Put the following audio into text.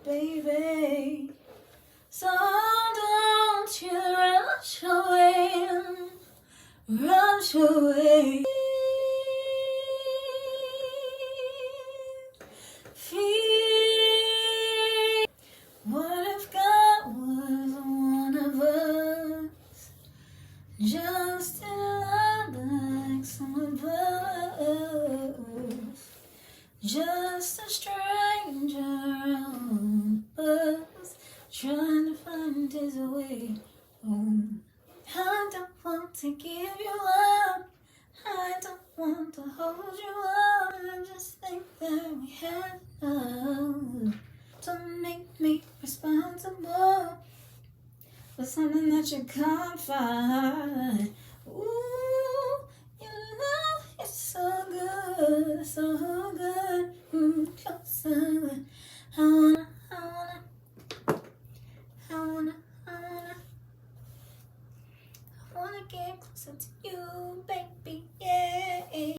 baby. So don't you rush away, rush away. Feel what if God was one of us, just in love like some of us, just a stranger on the bus, trying to find his way home. I don't want to give you up, I don't want to hold you up, I just think that we had enough. Don't make me responsible for something that you can't find. Ooh, your love is so good, so good. Closer. I wanna get closer to you,